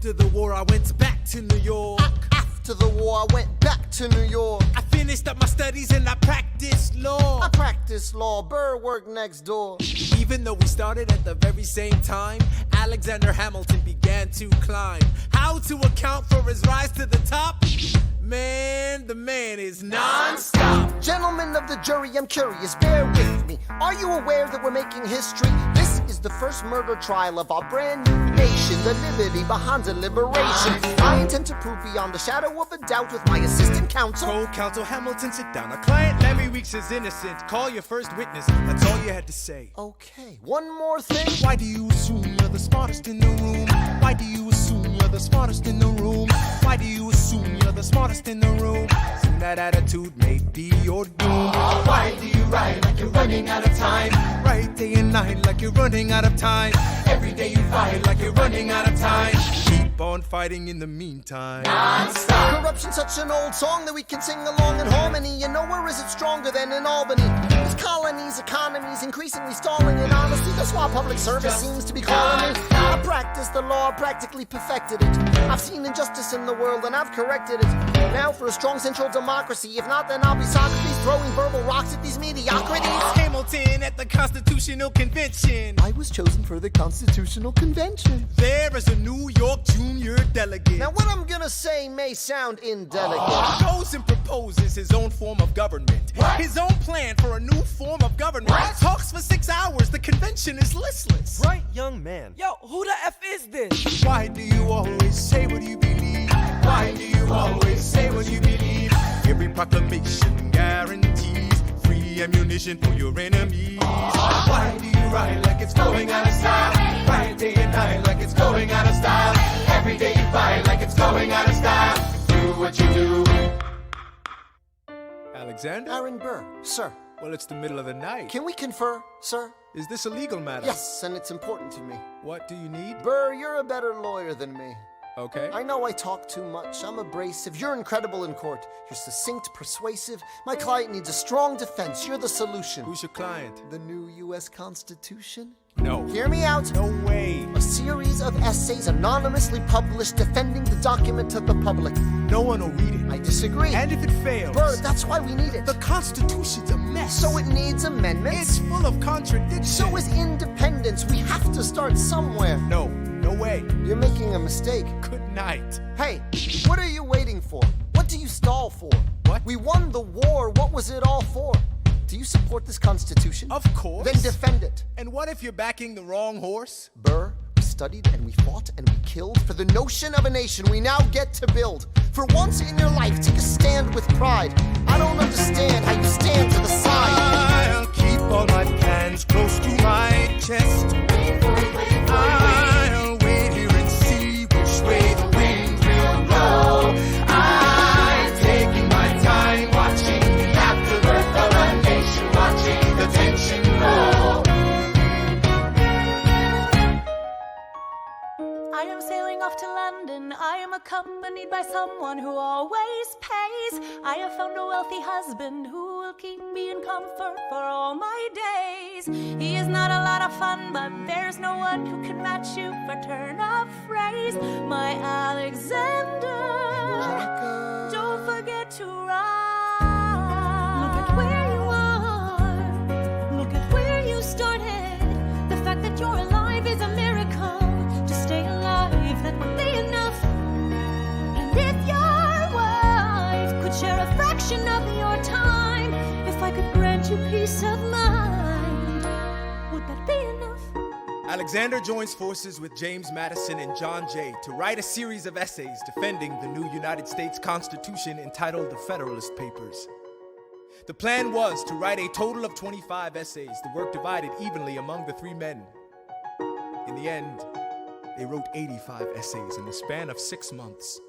After the war, I went back to New York. After the war, I went back to New York. I finished up my studies and I practiced law. I practiced law, Burr worked next door. Even though we started at the very same time, Alexander Hamilton began to climb. How to account for his rise to the top? Man, the man is non-stop. Gentlemen of the jury, I'm curious, bear with me. Are you aware that we're making history? This is the first murder trial of our brand new nation, the liberty behind the liberation. I intend to prove beyond the shadow of a doubt with my assistant counsel. Co-counsel Hamilton, sit down. Our client Larry Weeks is innocent. Call your first witness. That's all you had to say. Okay, one more thing. Why do you assume you're the smartest in the room? Why do you assume you're the smartest in the room? Why do you assume you're the smartest in the room? Soon that attitude may be your doom. Why do you write like you're running out of time? Write day and night like you're running out of time. Every day you fight like you're running out of time. Keep on fighting in the meantime. Non-stop. Corruption's such an old song that we can sing along in harmony. And nowhere is it stronger than in Albany. These colonies, economies, increasingly stalling. And honestly, that's why public service seems to be calling me. I practiced the law, practically perfected it. I've seen injustice in the world and I've corrected it. Now for a strong central democracy. If not, then I'll be Socrates throwing verbal rocks at these mediocrities. Hamilton at the Constitutional Convention. I was chosen for the Constitutional Convention. There is a New York junior delegate. Now what I'm gonna say may sound indelicate. Goes and proposes his own form of government. His own plan for a new form of government. Talks for 6 hours, the convention is listless. Bright young man. Yo, who the F is this? Why do you always say what you believe? Why do you always say what you believe? Every proclamation guarantees free ammunition for your enemies. Why do you write like it's going out of style? Write day and night like it's going out of style. Every day you fight like it's going out of style. Do what you do. Alexander? Aaron Burr, sir. Well, it's the middle of the night. Can we confer, sir? Is this a legal matter? Yes, and it's important to me. What do you need? Burr, you're a better lawyer than me. Okay. I know I talk too much. I'm abrasive. You're incredible in court. You're succinct, persuasive. My client needs a strong defense. You're the solution. Who's your client? The new U.S. Constitution? No. Hear me out. No way. A series of essays anonymously published defending the document to the public. No one will read it. I disagree. And if it fails? Burr, that's why we need it. The Constitution's a mess. So it needs amendments. It's full of contradictions. So is independence. We have to start somewhere. No. No way. You're making a mistake. Good night. Hey, what are you waiting for? What do you stall for? What? We won the war. What was it all for? Do you support this Constitution? Of course. Then defend it. And what if you're backing the wrong horse? Burr, we studied and we fought and we killed for the notion of a nation we now get to build. For once in your life, take a stand with pride. I don't understand how you stand to the side. I'll keep all my plans close to my chest. I'll wait here and see which way the wind will blow. I'm taking my time watching the afterbirth of a nation, watching the tension grow. I am sailing off to London. I am accompanied by someone who always pays. I have found a wealthy husband who will keep me in comfort for all my days. He is not a lot of fun, but there's no one who can match you for turn of phrase. My Alexander, don't forget to ride. Look at where you are. Look at where you started. The fact that you're alive is a miracle. To stay alive, that would be enough. And if your wife could share a fraction of your time, if I could grant you peace of mind, would that be enough? Alexander joins forces with James Madison and John Jay to write a series of essays defending the new United States Constitution entitled the Federalist Papers. The plan was to write a total of 25 essays, the work divided evenly among the three men. In the end, they wrote 85 essays in the span of 6 months.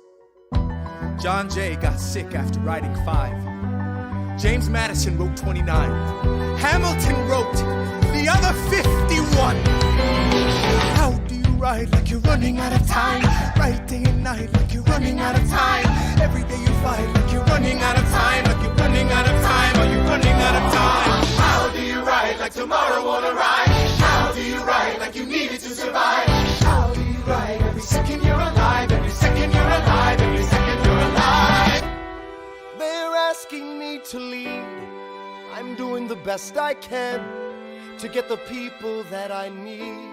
John Jay got sick after writing 5. James Madison wrote 29. Hamilton wrote the other 51. How do you write like you're running out of time? Write day and night like you're running out of time. Every day you fight like you're running out of time. Like you're running out of time. Are you running out of time? How do you write like tomorrow won't arrive? How do you write like you need it to survive? How do you write every second you're alive? best I can to get the people that I need.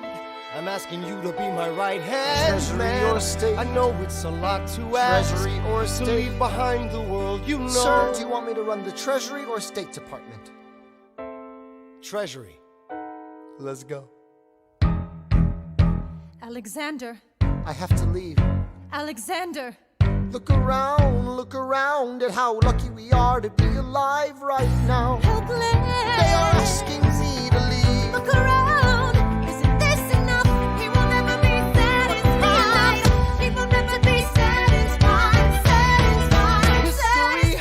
I'm asking you to be my right hand, Treasury man. or state? I know it's a lot to ask. Treasury or to state? leave behind the world, you know. Sir, do you want me to run the Treasury or State Department? Treasury. Let's go. Alexander, I have to leave. Alexander. Look around at how lucky we are to be alive right now. Helpless. They are asking me to leave. Look around. Isn't this enough? He will never be satisfied. He will never be satisfied. Satisfied. History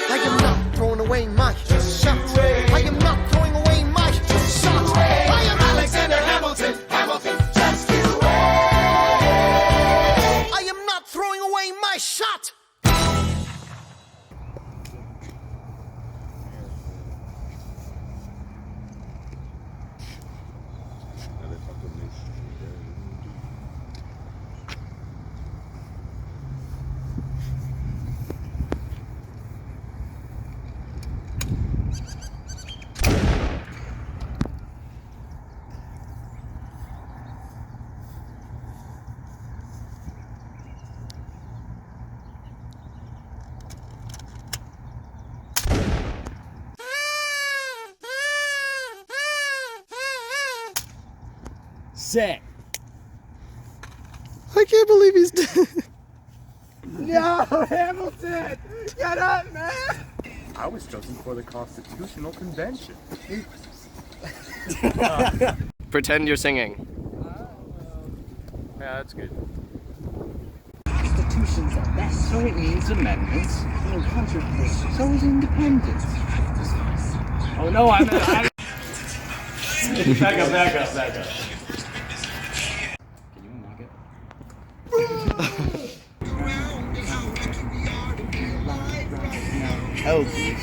I am not throwing away my shot. I am not throwing away my shot. I am Alexander Hamilton, Hamilton, just you wait. I am not throwing away my shot. Set. I can't believe he's dead. No, Hamilton! Get up, man! I was chosen for the Constitutional Convention. Pretend you're singing. Yeah, that's good. Constitution's a mess, so it needs amendments. No controversy, so is independence. Oh no, I meant Back up. Can you unlock it? Healthy.